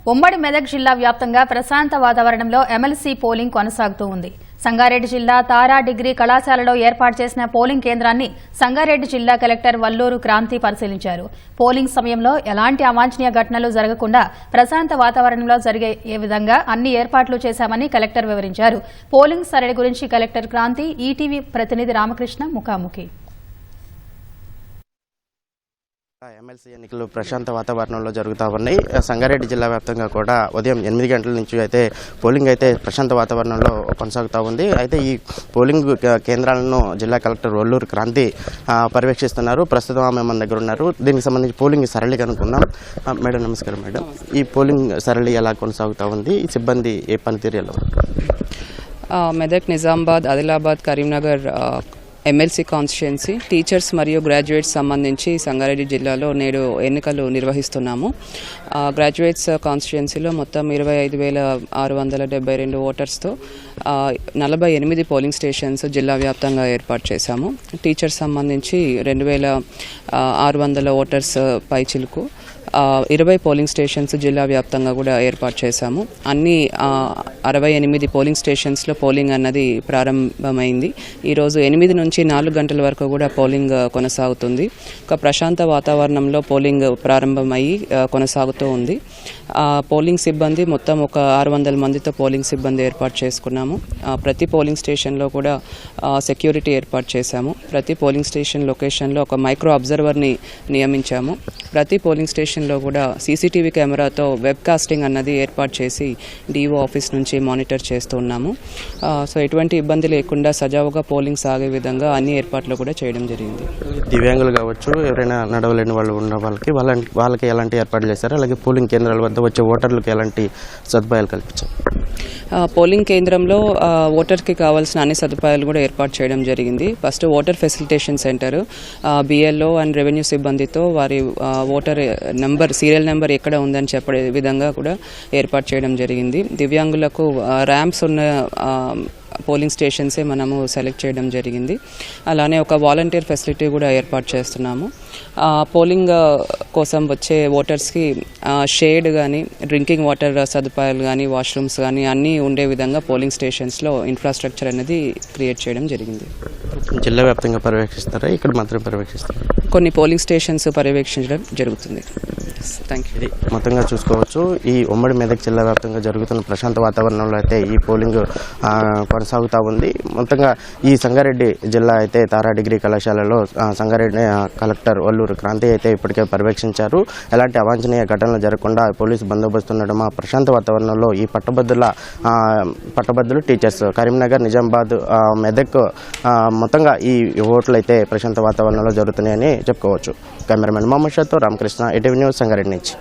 ఉమ్మడి మెదక్ జిల్లా వ్యాప్తంగా ప్రశాంత వాతావరణంలో ఎమ్మెల్సీ పోలింగ్ కొనసాగుతూ ఉంది. సంగారెడ్డి జిల్లా తారా డిగ్రీ కళాశాలలో ఏర్పాటు చేసిన పోలింగ్ కేంద్రాన్ని సంగారెడ్డి జిల్లా కలెక్టర్ వల్లూరు క్రాంతి పరిశీలించారు. పోలింగ్ సమయంలో ఎలాంటి అవాంఛనీయ ఘటనలు జరగకుండా ప్రశాంత వాతావరణంలో జరిగే విధంగా అన్ని ఏర్పాట్లు చేశామని కలెక్టర్ వివరించారు. పోలింగ్ సరళి గురించి కలెక్టర్ క్రాంతి ఈటీవీ ప్రతినిధి రామకృష్ణ ముఖాముఖి. ఎమ్మెల్సీ ఎన్నికలు ప్రశాంత వాతావరణంలో జరుగుతూ ఉన్నాయి. సంగారెడ్డి జిల్లా వ్యాప్తంగా కూడా ఉదయం 8 గంటల నుంచి అయితే పోలింగ్ అయితే ప్రశాంత వాతావరణంలో కొనసాగుతూ ఉంది. అయితే ఈ పోలింగ్ కేంద్రాలను జిల్లా కలెక్టర్ వల్లూరు క్రాంతి పర్యవేక్షిస్తున్నారు. ప్రస్తుతం ఆమె మన దగ్గర ఉన్నారు. దీనికి సంబంధించి పోలింగ్ సరళి కనుక్కుందాం. మేడం నమస్కారం. మేడం, ఈ పోలింగ్ సరళి ఎలా కొనసాగుతూ ఉంది? ఈ సిబ్బంది ఏ పనితీరు ఎలా ఉంది? Medak, Nizamabad, Adilabad, Karimnagar MLC constituency teachers మరియు గ్రాడ్యుయేట్స్ సంబంధించి సంగారెడ్డి జిల్లాలో నేడు ఎన్నికలు నిర్వహిస్తున్నాము. గ్రాడ్యుయేట్స్ కాన్స్టిట్యుయెన్సీలో మొత్తం 25,672 ఓటర్స్తో 48 పోలింగ్ స్టేషన్స్ జిల్లా వ్యాప్తంగా ఏర్పాటు చేశాము. టీచర్స్ సంబంధించి 2,600 ఓటర్స్ పైచిలుకు 20 పోలింగ్ స్టేషన్స్ జిల్లా వ్యాప్తంగా కూడా ఏర్పాటు చేశాము. అన్ని 68 పోలింగ్ స్టేషన్స్లో పోలింగ్ అన్నది ప్రారంభమైంది. ఈరోజు 8 నుంచి 4 గంటల వరకు కూడా పోలింగ్ కొనసాగుతుంది. ఒక ప్రశాంత వాతావరణంలో పోలింగ్ ప్రారంభమయ్యి కొనసాగుతూ ఉంది. పోలింగ్ సిబ్బంది మొత్తం ఒక 600 మందితో పోలింగ్ సిబ్బంది ఏర్పాటు చేసుకున్నాము. ప్రతి పోలింగ్ స్టేషన్లో కూడా సెక్యూరిటీ ఏర్పాటు చేశాము. ప్రతి పోలింగ్ స్టేషన్ లొకేషన్లో ఒక మైక్రో అబ్జర్వర్ని నియమించాము. ప్రతి పోలింగ్ స్టేషన్లో కూడా సీసీటీవీ కెమెరాతో వెబ్ కాస్టింగ్ అన్నది ఏర్పాటు చేసి డిఓ ఆఫీస్ నుంచి మానిటర్ చేస్తూ ఉన్నాము. సో ఎటువంటి ఇబ్బంది లేకుండా సజావుగా పోలింగ్ సాగే విధంగా అన్ని ఏర్పాట్లు కూడా చేయడం జరిగింది. దివ్యాంగులు కావచ్చు, ఎవరైనా నడవలేని వాళ్ళు ఉన్న వాళ్ళకి ఎలాంటి ఏర్పాట్లు చేశారు? అలాగే పోలింగ్ కేంద్రాల వద్ద వచ్చే ఓటర్లకు ఎలాంటి సదుపాయాలు కల్పించారు? పోలింగ్ కేంద్రంలో ఓటర్కి కావాల్సిన అన్ని సదుపాయాలు కూడా ఏర్పాటు చేయడం జరిగింది. First voter facilitation centre BLO and revenue సిబ్బందితో వారి ఓటర్ నెంబర్, సీరియల్ నెంబర్ ఎక్కడ ఉందని చెప్పే విధంగా కూడా ఏర్పాటు చేయడం జరిగింది. దివ్యాంగులకు ర్యాంప్స్ ఉన్న పోలింగ్ స్టేషన్సే మనము సెలెక్ట్ చేయడం జరిగింది. అలానే ఒక వాలంటీర్ ఫెసిలిటీ కూడా ఏర్పాటు చేస్తున్నాము. పోలింగ్ కోసం వచ్చే ఓటర్స్కి షేడ్ కానీ, డ్రింకింగ్ వాటర్ సదుపాయాలు కానీ, వాష్రూమ్స్ కానీ అన్నీ ఉండే విధంగా పోలింగ్ స్టేషన్స్లో ఇన్ఫ్రాస్ట్రక్చర్ అనేది క్రియేట్ చేయడం జరిగింది. జిల్లా వ్యాప్తంగా పర్యవేక్షిస్తారా? ఇక్కడ మాత్రం పర్యవేక్షిస్తారా? కొన్ని పోలింగ్ స్టేషన్స్ పర్యవేక్షించడం జరుగుతుంది. Thank you. మొత్తంగా చూసుకోవచ్చు, ఈ ఉమ్మడి మెదక్ జిల్లా వ్యాప్తంగా జరుగుతున్న ప్రశాంత వాతావరణంలో అయితే ఈ పోలింగ్ కొనసాగుతూ ఉంది. మొత్తంగా ఈ సంగారెడ్డి జిల్లా అయితే తారా డిగ్రీ కళాశాలలో సంగారెడ్డి కలెక్టర్ వల్లూరు క్రాంతి అయితే ఇప్పటికే పర్యవేక్షించారు. ఎలాంటి అవాంఛనీయ ఘటనలు జరగకుండా పోలీసు బందోబస్తు ఉండడం, ప్రశాంత వాతావరణంలో ఈ పట్టభద్రులు టీచర్స్ కరీంనగర్, నిజామాబాద్, మెదక్ మొత్తంగా ఈ ఓట్లు అయితే ప్రశాంత వాతావరణంలో జరుగుతున్నాయని చెప్పుకోవచ్చు. కెమెరామెన్ మొహమ్మద్ షాతో రామకృష్ణ, ఈటీవీ న్యూస్, సంగారెడ్డి నుంచి.